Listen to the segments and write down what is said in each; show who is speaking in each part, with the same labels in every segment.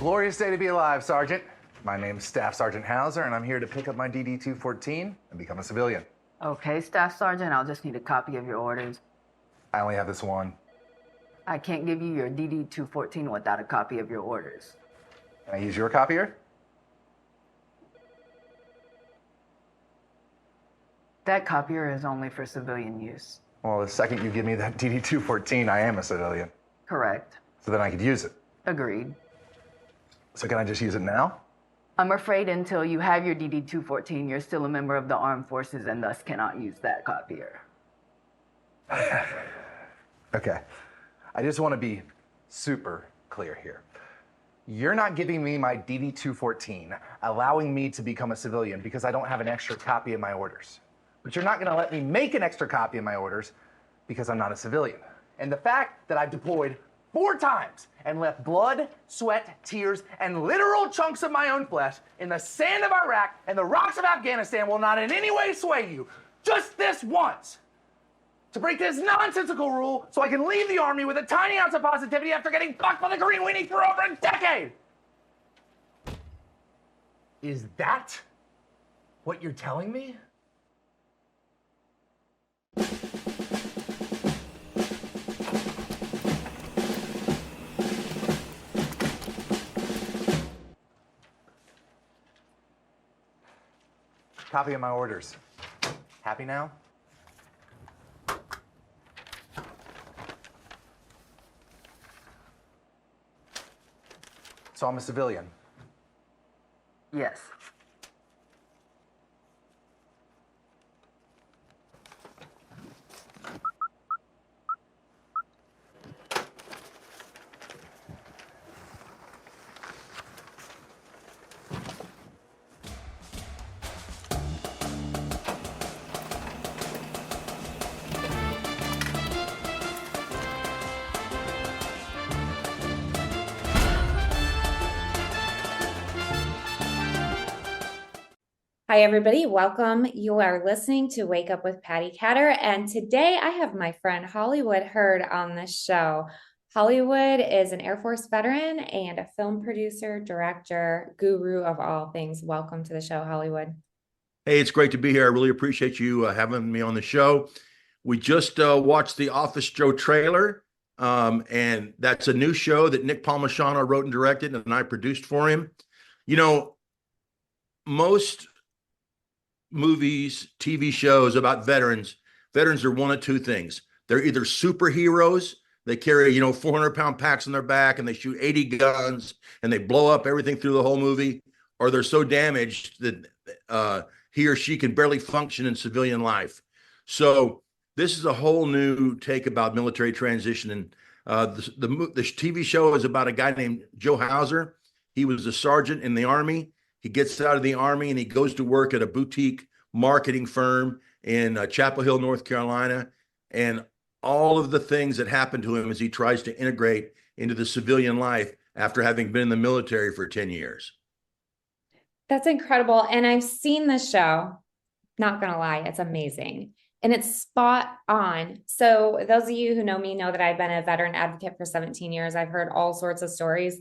Speaker 1: glorious day to be alive, Sergeant. My name's Staff Sergeant Hauser, and I'm here to pick up my DD-214 and become a civilian.
Speaker 2: Okay, Staff Sergeant, I'll just need a copy of your orders.
Speaker 1: I only have this one.
Speaker 2: I can't give you your DD-214 without a copy of your orders.
Speaker 1: Can I use your copier?
Speaker 2: That copier is only for civilian use.
Speaker 1: Well, the second you give me that DD-214, I am a civilian.
Speaker 2: Correct.
Speaker 1: So then I could use it.
Speaker 2: Agreed.
Speaker 1: So can I just use it now?
Speaker 2: I'm afraid until you have your DD-214, you're still a member of the armed forces and thus cannot use that copier.
Speaker 1: Okay. I just want to be super clear here. You're not giving me my DD-214, allowing me to become a civilian because I don't have an extra copy of my orders. But you're not going to let me make an extra copy of my orders because I'm not a civilian. And the fact that I've deployed 4 times and left blood, sweat, tears, and literal chunks of my own flesh in the sand of Iraq and the rocks of Afghanistan will not in any way sway you, just this once, to break this nonsensical rule so I can leave the Army with a tiny ounce of positivity after getting fucked by the Green Weenie for over a decade. Is that what you're telling me? Copy of my orders. Happy now? So I'm a civilian.
Speaker 2: Yes.
Speaker 3: Hi, everybody. Welcome. You are listening to Wake Up with Patti Katter. And today I have my friend Hollywood Hurd on the show. Hollywood is an Air Force veteran and a film producer, director, guru of all things. Welcome to the show, Hollywood.
Speaker 4: Hey, it's great to be here. I really appreciate you having me on the show. We just watched the Office Joe trailer, and that's a new show that Nick Palmisciano wrote and directed, and I produced for him. You know, most movies, TV shows about veterans are one of two things. They're either superheroes, they carry, 400-pound packs on their back and they shoot 80 guns and they blow up everything through the whole movie, or they're so damaged that he or she can barely function in civilian life. So this is a whole new take about military transition. And the TV show is about a guy named Joe Hauser. He was a sergeant in the Army. He gets out of the Army and he goes to work at a boutique marketing firm in Chapel Hill, North Carolina. And all of the things that happen to him as he tries to integrate into the civilian life after having been in the military for 10 years.
Speaker 3: That's incredible. And I've seen the show. Not going to lie, it's amazing. And it's spot on. So those of you who know me know that I've been a veteran advocate for 17 years. I've heard all sorts of stories.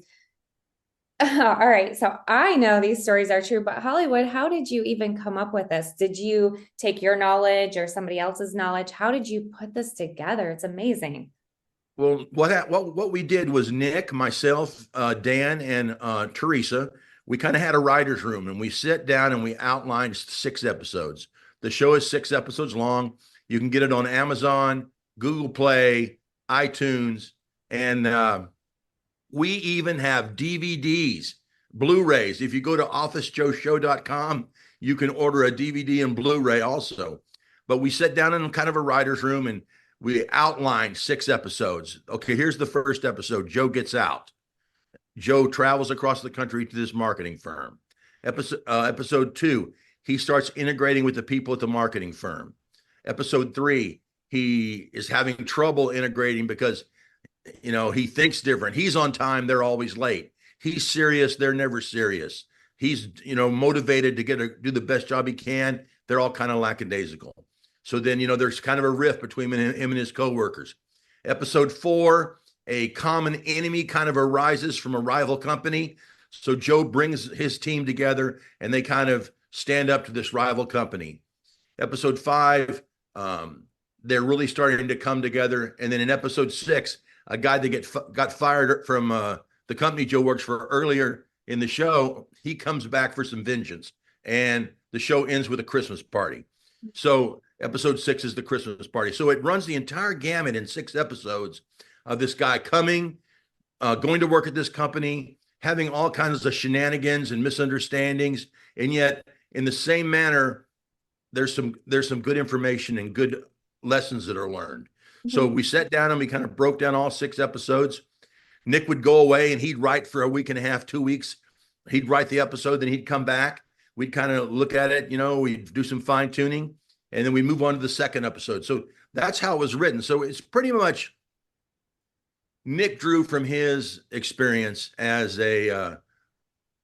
Speaker 3: All right. So I know these stories are true, but Hollywood, how did you even come up with this? Did you take your knowledge or somebody else's knowledge? How did you put this together? It's amazing.
Speaker 4: Well, what we did was Nick, myself, Dan, and Teresa, we kind of had a writer's room and we sat down and we outlined 6 episodes. The show is 6 episodes long. You can get it on Amazon, Google Play, iTunes, and we even have DVDs, Blu-rays. If you go to officejoeshow.com, you can order a DVD and Blu-ray also. But we sat down in kind of a writer's room and we outlined 6 episodes. Okay, here's the first episode. Joe gets out. Joe travels across the country to this marketing firm. Episode 2, he starts integrating with the people at the marketing firm. Episode 3, he is having trouble integrating because he thinks different. He's on time. They're always late. He's serious. They're never serious. He's, motivated to do the best job he can. They're all kind of lackadaisical. So then, there's kind of a rift between him and his coworkers. Episode 4, a common enemy kind of arises from a rival company. So Joe brings his team together and they kind of stand up to this rival company. Episode 5, they're really starting to come together. And then in episode 6, a guy that got fired from the company Joe works for earlier in the show, he comes back for some vengeance. And the show ends with a Christmas party. So episode 6 is the Christmas party. So it runs the entire gamut in 6 episodes of this guy coming, going to work at this company, having all kinds of shenanigans and misunderstandings. And yet in the same manner, there's some good information and good lessons that are learned. Mm-hmm. So we sat down and we kind of broke down all 6 episodes. Nick would go away and he'd write for a week and a half, 2 weeks. He'd write the episode, then he'd come back. We'd kind of look at it, we'd do some fine tuning, and then we move on to the second episode. So that's how it was written. So it's pretty much Nick drew from his experience as a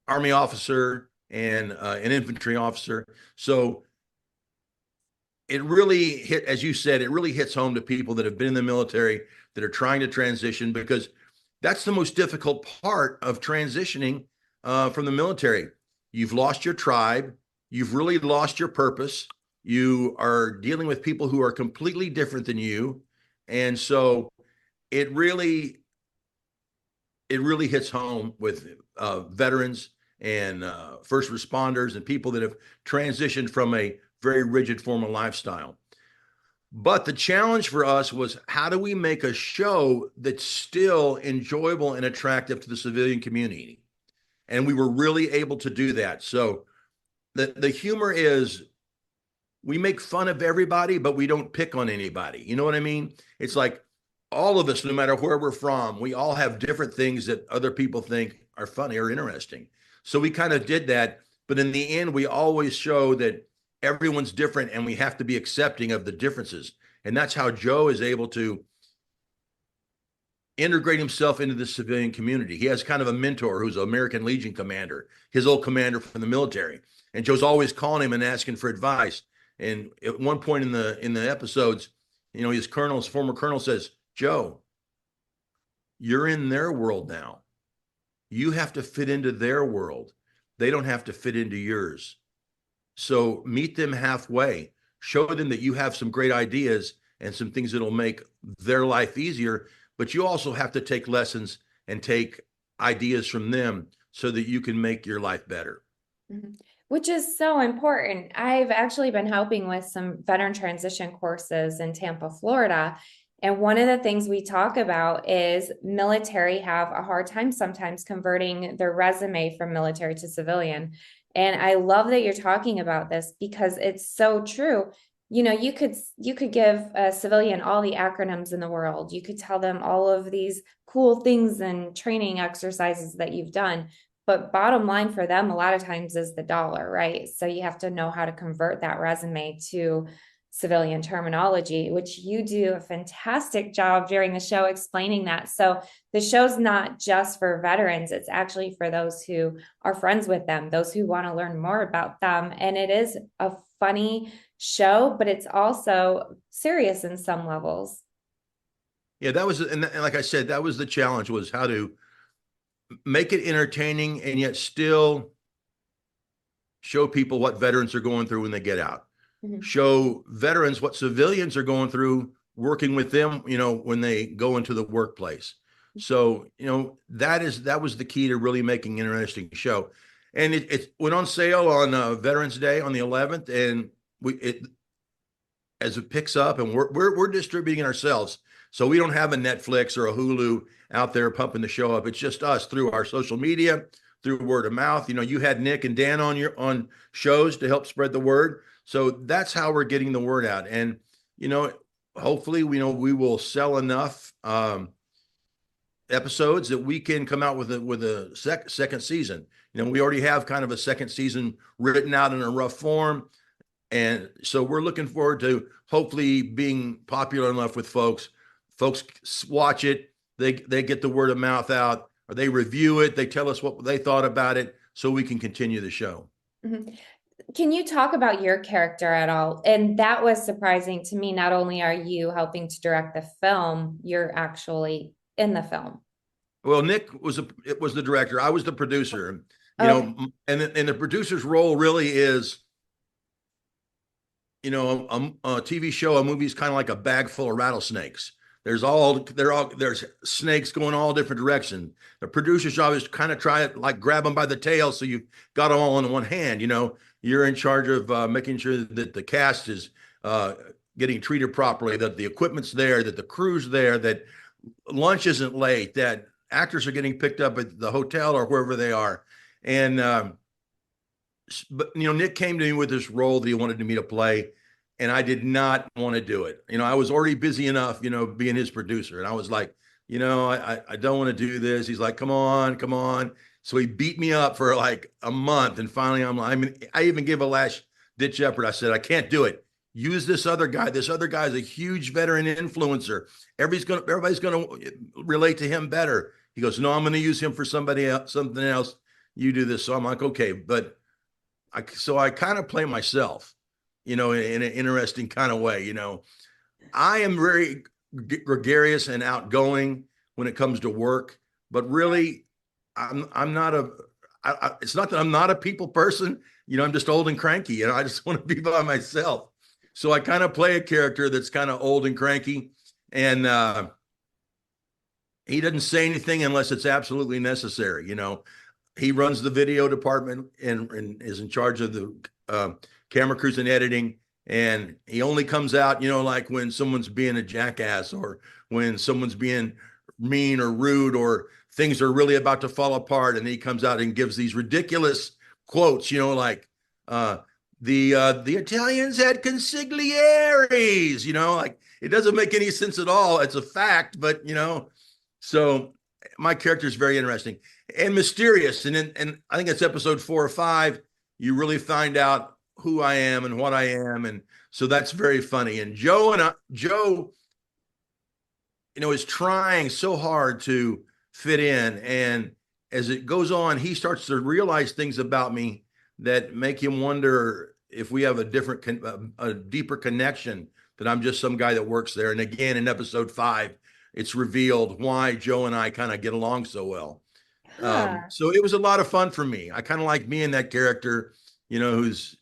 Speaker 4: Army officer and an infantry officer. So it really hit, as you said, it really hits home to people that have been in the military that are trying to transition, because that's the most difficult part of transitioning from the military. You've lost your tribe. You've really lost your purpose. You are dealing with people who are completely different than you. And so it really hits home with veterans and first responders and people that have transitioned from a very rigid form of lifestyle. But the challenge for us was, how do we make a show that's still enjoyable and attractive to the civilian community? And we were really able to do that. So the humor is, we make fun of everybody, but we don't pick on anybody. You know what I mean? It's like all of us, no matter where we're from, we all have different things that other people think are funny or interesting. So we kind of did that. But in the end, we always show that everyone's different and we have to be accepting of the differences. And that's how Joe is able to integrate himself into the civilian community. He has kind of a mentor who's an American Legion commander, his old commander from the military. And Joe's always calling him and asking for advice. And at one point in the episodes, his former colonel says, "Joe, you're in their world now. You have to fit into their world. They don't have to fit into yours. So meet them halfway. Show them that you have some great ideas and some things that'll make their life easier. But you also have to take lessons and take ideas from them so that you can make your life better."
Speaker 3: Mm-hmm. Which is so important. I've actually been helping with some veteran transition courses in Tampa, Florida. And one of the things we talk about is military have a hard time sometimes converting their resume from military to civilian. And I love that you're talking about this, because it's so true. You could give a civilian all the acronyms in the world. You could tell them all of these cool things and training exercises that you've done. But bottom line for them, a lot of times, is the dollar, right? So you have to know how to convert that resume to civilian terminology, which you do a fantastic job during the show explaining that. So the show's not just for veterans, it's actually for those who are friends with them, those who want to learn more about them. And it is a funny show, but it's also serious in some levels.
Speaker 4: Yeah, and like I said, that was the challenge, was how to make it entertaining and yet still show people what veterans are going through when they get out. Mm-hmm. Show veterans what civilians are going through working with them, when they go into the workplace. So, that was the key to really making an interesting show. And it went on sale on Veterans Day on the 11th, and as it picks up, and we're distributing it ourselves. So we don't have a Netflix or a Hulu out there pumping the show up. It's just us through our social media, through word of mouth. You had Nick and Dan on shows to help spread the word. So that's how we're getting the word out. And, hopefully, we will sell enough episodes that we can come out with a second season. We already have kind of a second season written out in a rough form. And so we're looking forward to hopefully being popular enough with folks. Folks watch it, they get the word of mouth out, or they review it, they tell us what they thought about it, so we can continue the show.
Speaker 3: Mm-hmm. Can you talk about your character at all? And that was surprising to me. Not only are you helping to direct the film, you're actually in the film.
Speaker 4: Well, it was the director. I was the producer.
Speaker 3: Okay.
Speaker 4: And the producer's role really is, a TV show, a movie is kind of like a bag full of rattlesnakes. There's snakes going all different directions. The producer's job is to kind of try it, like grab them by the tail, so you've got them all in one hand. You're in charge of making sure that the cast is getting treated properly, that the equipment's there, that the crew's there, that lunch isn't late, that actors are getting picked up at the hotel or wherever they are. And but Nick came to me with this role that he wanted me to play, and I did not want to do it. I was already busy enough, being his producer, and I was like, I don't want to do this. He's like, come on, come on. So he beat me up for like a month, and finally, I even gave a last ditch effort. I said, I can't do it. Use this other guy. This other guy is a huge veteran influencer. Everybody's gonna relate to him better. He goes, no, I'm going to use him for somebody else, something else. You do this. So I'm like, okay, but I kind of play myself, in an interesting kind of way. I am very gregarious and outgoing when it comes to work, but really, I'm not it's not that I'm not a people person. I'm just old and cranky, I just want to be by myself. So I kind of play a character that's kind of old and cranky, and he doesn't say anything unless it's absolutely necessary. He runs the video department and is in charge of the camera crews and editing. And he only comes out, like when someone's being a jackass, or when someone's being mean or rude, or things are really about to fall apart. And he comes out and gives these ridiculous quotes, like the Italians had consiglieres, like it doesn't make any sense at all. It's a fact, but so my character is very interesting and mysterious. And I think it's episode 4 or 5. You really find out who I am and what I am. And so that's very funny. And Joe, is trying so hard to fit in. And as it goes on, he starts to realize things about me that make him wonder if we have a deeper connection, that I'm just some guy that works there. And again, in episode 5, it's revealed why Joe and I kind of get along so well. So it was a lot of fun for me. I kind of like being that character, who's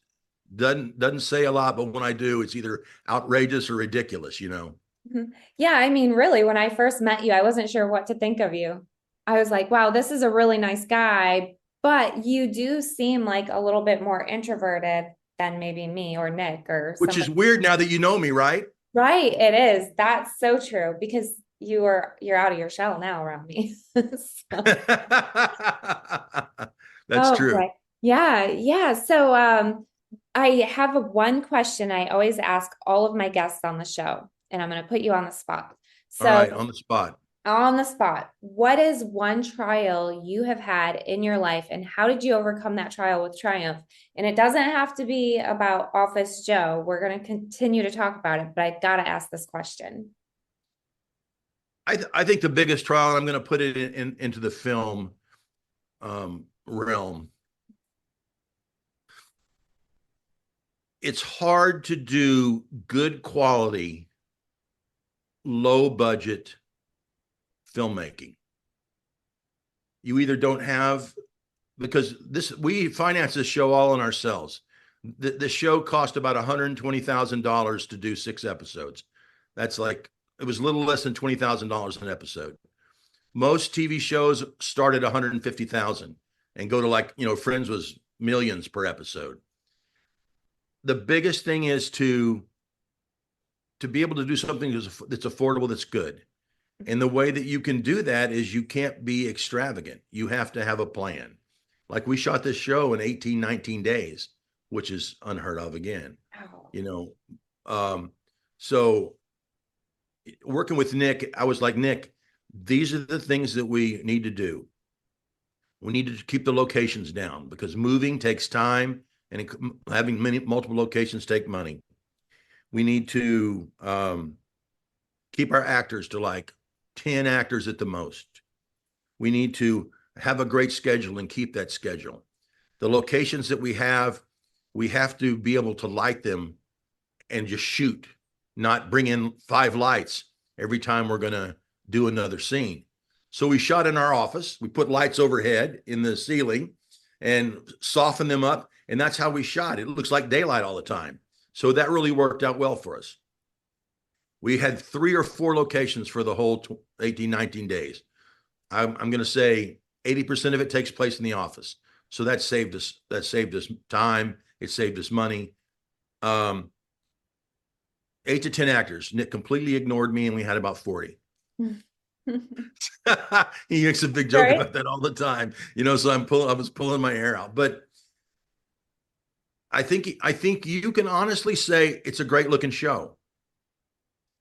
Speaker 4: doesn't say a lot, but when I do, it's either outrageous or ridiculous.
Speaker 3: Yeah, I mean, really, when I first met you, I wasn't sure what to think of you. I was like, wow, this is a really nice guy, but you do seem like a little bit more introverted than maybe me or Nick or
Speaker 4: which is weird now that you know me, right?
Speaker 3: Right, it is. That's so true, because you're out of your shell now around me.
Speaker 4: That's true.
Speaker 3: Right. Yeah. So I have one question I always ask all of my guests on the show, and I'm going to put you on the spot. So
Speaker 4: all right, on the spot.
Speaker 3: On the spot, what is one trial you have had in your life, and how did you overcome that trial with triumph? And it doesn't have to be about Office Joe. We're going to continue to talk about it, but I got to ask this question.
Speaker 4: I think the biggest trial, I'm going to put it into the film realm. It's hard to do good quality, low budget filmmaking. You either don't have, because we finance this show all on ourselves. The show cost about $120,000 to do 6 episodes. That's like, it was a little less than $20,000 an episode. Most TV shows start at $150,000 and go to, like, Friends was millions per episode. The biggest thing is to be able to do something that's affordable, that's good. And the way that you can do that is you can't be extravagant. You have to have a plan. Like, we shot this show in 18, 19 days, which is unheard of again. So working with Nick, I was like, Nick, these are the things that we need to do. We need to keep the locations down, because moving takes time, and having multiple locations take money. We need to keep our actors to like 10 actors at the most. We need to have a great schedule and keep that schedule. The locations that we have to be able to light them and just shoot, not bring in 5 lights every time we're going to do another scene. So we shot in our office. We put lights overhead in the ceiling and softened them up. And that's how we shot. It looks like daylight all the time. So that really worked out well for us. We had 3 or 4 locations for the whole 18, 19 days. I'm going to say 80% of it takes place in the office. So that saved us time. It saved us money. 8 to 10 actors. Nick completely ignored me, and we had about 40. He makes a big joke about that all the time, so I was pulling my hair out. But I think you can honestly say it's a great looking show.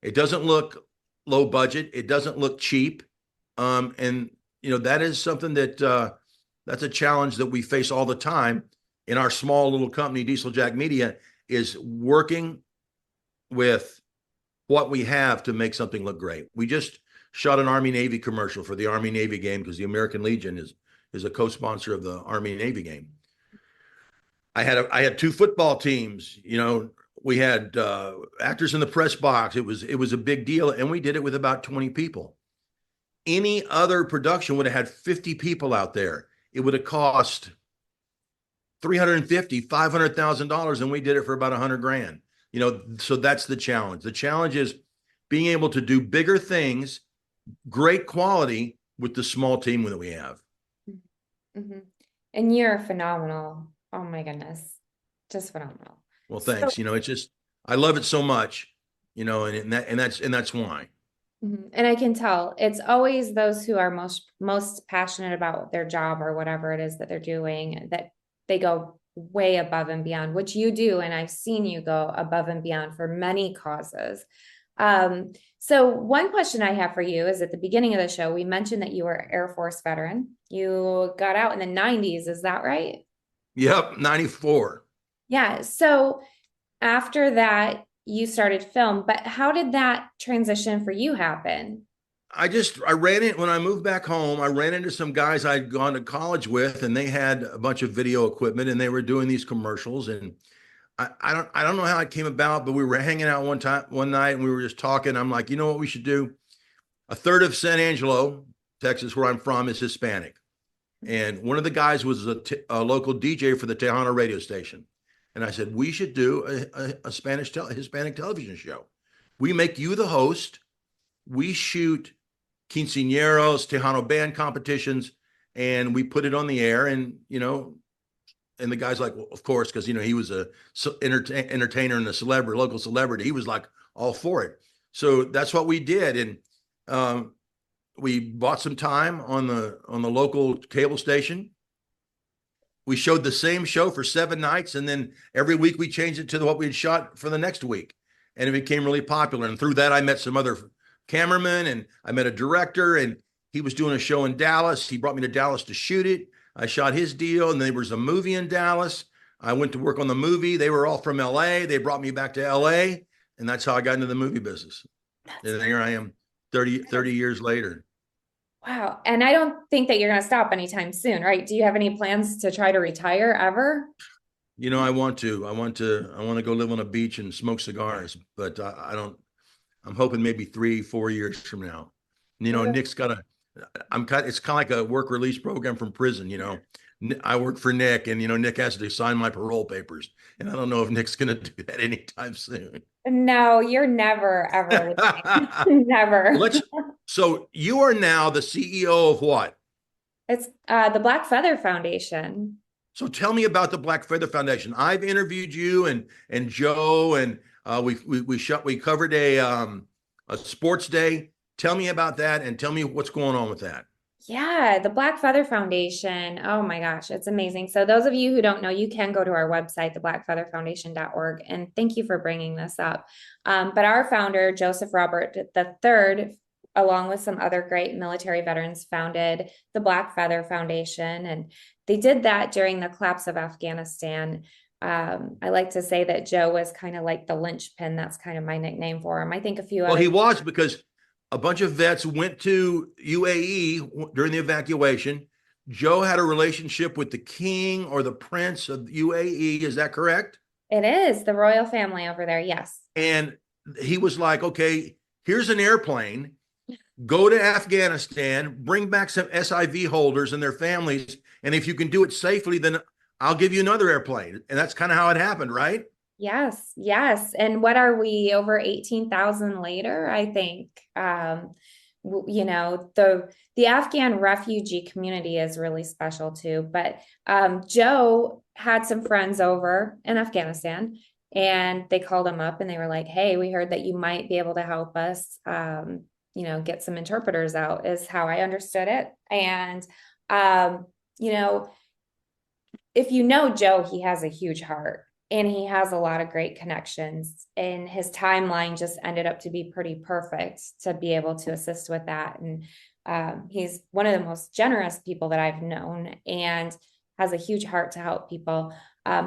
Speaker 4: It doesn't look low budget. It doesn't look cheap. And that is something that's a challenge that we face all the time in our small little company, Diesel Jack Media, is working with what we have to make something look great. We just shot an Army Navy commercial for the Army Navy game because the American Legion is a co-sponsor of the Army Navy game. I had 2 football teams. We had actors in the press box. It was a big deal, and we did it with about 20 people. Any other production would have had 50 people out there. It would have cost $350,000, $500,000, and we did it for about $100,000. So that's the challenge. The challenge is being able to do bigger things, great quality with the small team that we have.
Speaker 3: Mm-hmm. And you're phenomenal. Oh my goodness, just phenomenal.
Speaker 4: Well, thanks.
Speaker 3: So,
Speaker 4: It's just, I love it so much, and that's why.
Speaker 3: and I can tell it's always those who are most passionate about their job or whatever it is that they're doing, that they go way above and beyond, which you do. And I've seen you go above and beyond for many causes. So one question I have for you is, at the beginning of the show, we mentioned that you were an Air Force veteran. You got out in the 90s. Is that right?
Speaker 4: Yep. 94.
Speaker 3: Yeah. So after that, you started film, but how did that transition for you happen?
Speaker 4: I ran it when I moved back home. I ran into some guys I'd gone to college with, and they had a bunch of video equipment, and they were doing these commercials. And I don't know how it came about, but we were hanging out one night, and we were just talking. I'm like, you know what we should do? A third of San Angelo, Texas, where I'm from, is Hispanic. And one of the guys was a local DJ for the Tejano radio station. And I said, we should do a Hispanic television show. We make you the host. We shoot quinceañeros, Tejano band competitions, and we put it on the air. And, and the guy's like, well, of course, because, he was a entertainer and a local celebrity. He was like all for it. So that's what we did. And we bought some time on the local cable station. We showed the same show for 7 nights, and then every week we changed it to what we had shot for the next week. And it became really popular. And through that, I met some other cameramen, and I met a director, and he was doing a show in Dallas. He brought me to Dallas to shoot it. I shot his deal, and there was a movie in Dallas. I went to work on the movie. They were all from LA. They brought me back to LA, and that's how I got into the movie business. And here I am 30 years later.
Speaker 3: Wow. And I don't think that you're going to stop anytime soon, right? Do you have any plans to try to retire ever?
Speaker 4: I want to go live on a beach and smoke cigars, but I don't. I'm hoping maybe 3-4 years from now. Nick's got it's kind of like a work release program from prison. I work for Nick, and Nick has to sign my parole papers, and I don't know if Nick's going to do that anytime soon.
Speaker 3: No, you're never, ever. Never.
Speaker 4: So you are now the CEO of what?
Speaker 3: It's the Black Feather Foundation.
Speaker 4: So tell me about the Black Feather Foundation. I've interviewed you and Joe, and we covered a sports day. Tell me about that, and tell me what's going on with that.
Speaker 3: Yeah, the Black Feather Foundation. Oh my gosh, it's amazing. So those of you who don't know, you can go to our website, theblackfeatherfoundation.org. And thank you for bringing this up. But our founder, Joseph Robert III, along with some other great military veterans, founded the Black Feather Foundation. And they did that during the collapse of Afghanistan. I like to say that Joe was kind of like the linchpin. That's kind of my nickname for him. I think a few
Speaker 4: Well, he was, because a bunch of vets went to UAE during the evacuation. Joe had a relationship with the king or the prince of UAE. Is that correct?
Speaker 3: It is the royal family over there. Yes.
Speaker 4: And he was like, okay, here's an airplane. go to Afghanistan, bring back some SIV holders and their families. And if you can do it safely, then I'll give you another airplane. And that's kind of how it happened, right?
Speaker 3: Yes, yes. And what are we, over 18,000 later, I think. You know, the Afghan refugee community is really special too. But Joe had some friends over in Afghanistan, and they called him up and they were like, "Hey, we heard that you might be able to help us, you know, get some interpreters out," is how I understood it. And you know, if you know Joe, he has a huge heart and he has a lot of great connections, and his timeline just ended up to be pretty perfect to be able to assist with that. And he's one of the most generous people that I've known and has a huge heart to help people.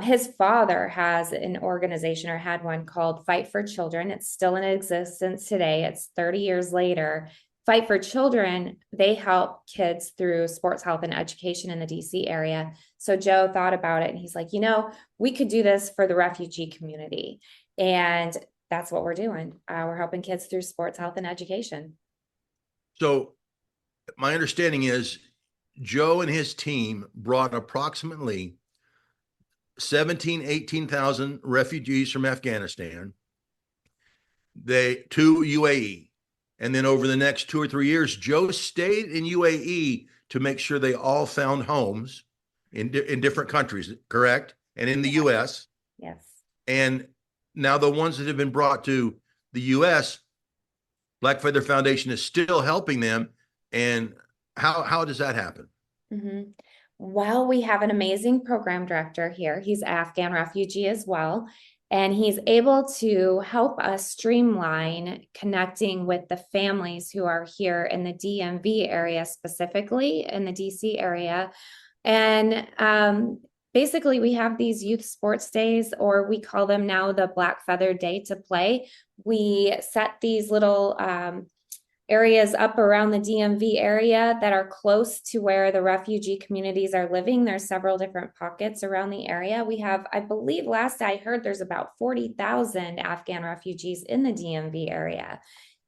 Speaker 3: His father has an organization, or had one, called Fight for Children. It's still in existence today. It's 30 years later. Fight for Children, they help kids through sports health and education in the DC area. So Joe thought about it and he's like, you know, we could do this for the refugee community. And that's what we're doing. We're helping kids through sports health and education.
Speaker 4: So my understanding is Joe and his team brought approximately 17, 18,000 refugees from Afghanistan to UAE. And then over the next 2 or 3 years, Joe stayed in UAE to make sure they all found homes in different countries, correct? And in the US.
Speaker 3: Yes.
Speaker 4: And now the ones that have been brought to the US, Black Feather Foundation is still helping them. And how does that happen?
Speaker 3: Mm-hmm. Well, we have an amazing program director here. He's Afghan refugee as well. And he's able to help us streamline connecting with the families who are here in the DMV area, specifically in the DC area. And basically, we have these youth sports days, or we call them now the Black Feather Day to Play. We set these little areas up around the DMV area that are close to where the refugee communities are living. There's several different pockets around the area. We have, I believe last I heard, there's about 40,000 Afghan refugees in the DMV area.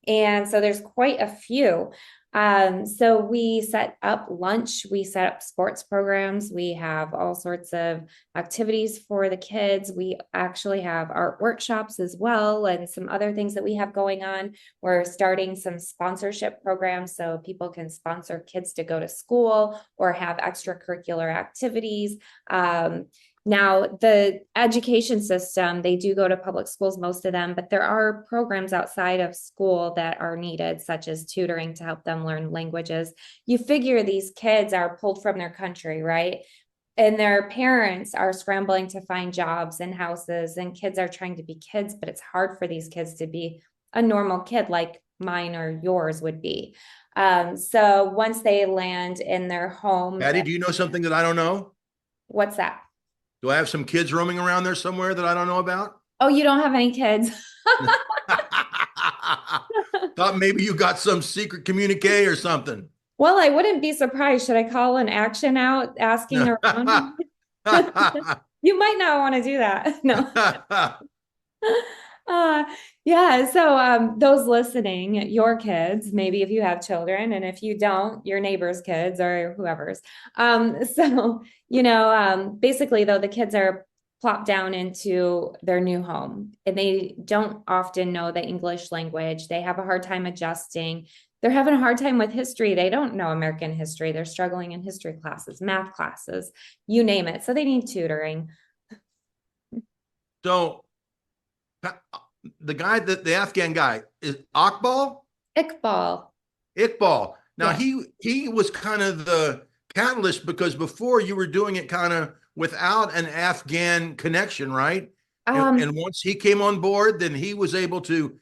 Speaker 3: And so there's quite a few. So we set up lunch, we set up sports programs, we have all sorts of activities for the kids. We actually have art workshops as well, and some other things that we have going on. We're starting some sponsorship programs so people can sponsor kids to go to school or have extracurricular activities. Now, the education system, they do go to public schools, most of them, but there are programs outside of school that are needed, such as tutoring to help them learn languages. You figure these kids are pulled from their country, right? And their parents are scrambling to find jobs and houses, and kids are trying to be kids, but it's hard for these kids to be a normal kid like mine or yours would be. So once they land in their homes.
Speaker 4: Patty, do you know something that I don't know?
Speaker 3: What's that?
Speaker 4: Do I have some kids roaming around there somewhere that I don't know about?
Speaker 3: Oh, you don't have any kids.
Speaker 4: Thought maybe you got some secret communique or something.
Speaker 3: Well, I wouldn't be surprised. Should I call an action out asking around? You might not want to do that. No. Yeah. So those listening, your kids, maybe if you have children, and if you don't, your neighbor's kids or whoever's. So, basically though, the kids are plopped down into their new home and they don't often know the English language. They have a hard time adjusting. They're having a hard time with history. They don't know American history. They're struggling in history classes, math classes, you name it. So they need tutoring.
Speaker 4: So the guy, the Afghan guy, is Iqbal?
Speaker 3: Iqbal.
Speaker 4: Now
Speaker 3: Yeah.
Speaker 4: he was kind of the catalyst, because before you were doing it kind of without an Afghan connection, right? And once he came on board, then he was able to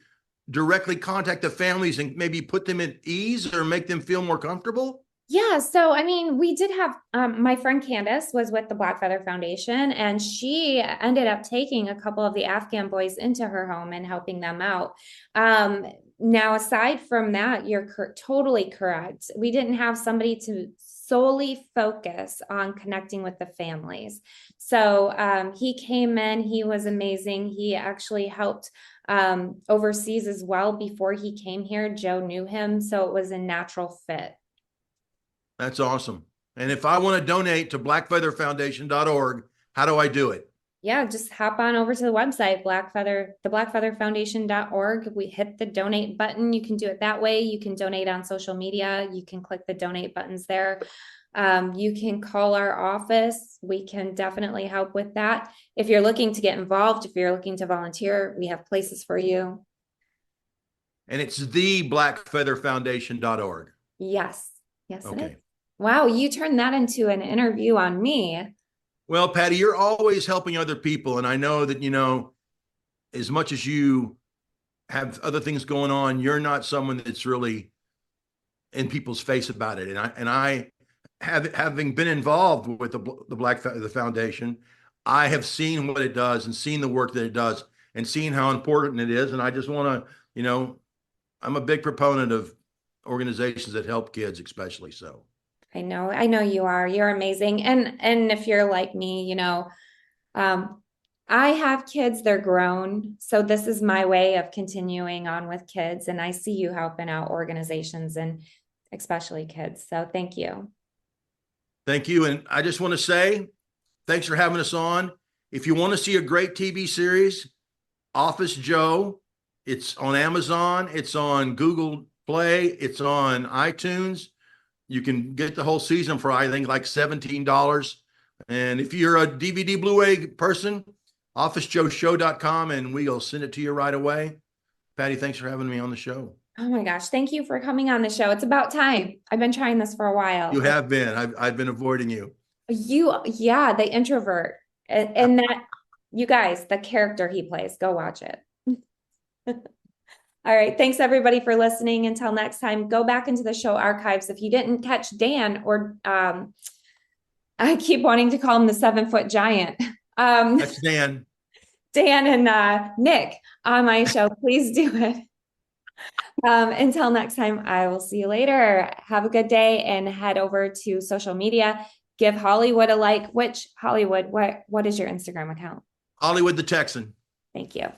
Speaker 4: directly contact the families and maybe put them at ease or make them feel more comfortable.
Speaker 3: Yeah. So, I mean, we did have, my friend Candace was with the Black Feather Foundation, and she ended up taking a couple of the Afghan boys into her home and helping them out. Now, aside from that, you're totally correct. We didn't have somebody to solely focus on connecting with the families. So he came in, he was amazing. He actually helped overseas as well before he came here. Joe knew him, so it was a natural fit.
Speaker 4: That's awesome. And if I want to donate to blackfeatherfoundation.org, how do I do it?
Speaker 3: Yeah, just hop on over to the website, theblackfeatherfoundation.org. We hit the donate button. You can do it that way. You can donate on social media. You can click the donate buttons there. You can call our office. We can definitely help with that. If you're looking to get involved, if you're looking to volunteer, we have places for you.
Speaker 4: And it's theblackfeatherfoundation.org.
Speaker 3: Yes. Yes,
Speaker 4: Okay.
Speaker 3: it is. Wow, you turned that into an interview on me.
Speaker 4: Well, Patti, you're always helping other people. And I know that, as much as you have other things going on, you're not someone that's really in people's face about it. And I having been involved with the Black Feather Foundation, I have seen what it does and seen the work that it does and seen how important it is. And I just want to, I'm a big proponent of organizations that help kids, especially so.
Speaker 3: I know you are. You're amazing. And if you're like me, I have kids, they're grown. So this is my way of continuing on with kids. And I see you helping out organizations and especially kids. So thank you.
Speaker 4: Thank you. And I just want to say, thanks for having us on. If you want to see a great TV series, Office Joe, it's on Amazon, it's on Google Play, it's on iTunes. You can get the whole season for, I think, like $17. And if you're a DVD Blu-ray person, officejoeshow.com, and we'll send it to you right away. Patti, thanks for having me on the show.
Speaker 3: Oh my gosh. Thank you for coming on the show. It's about time. I've been trying this for a while.
Speaker 4: You have been. I've been avoiding you.
Speaker 3: Yeah, the introvert. And that, you guys, the character he plays, go watch it. All right. Thanks everybody for listening. Until next time, go back into the show archives. If you didn't catch Dan, or I keep wanting to call him the 7-foot giant.
Speaker 4: That's Dan.
Speaker 3: Dan and Nick on my show, please do it. Until next time, I will see you later. Have a good day and head over to social media. Give Hollywood a like. Which Hollywood? What is your Instagram account?
Speaker 4: Hollywood the Texan.
Speaker 3: Thank you.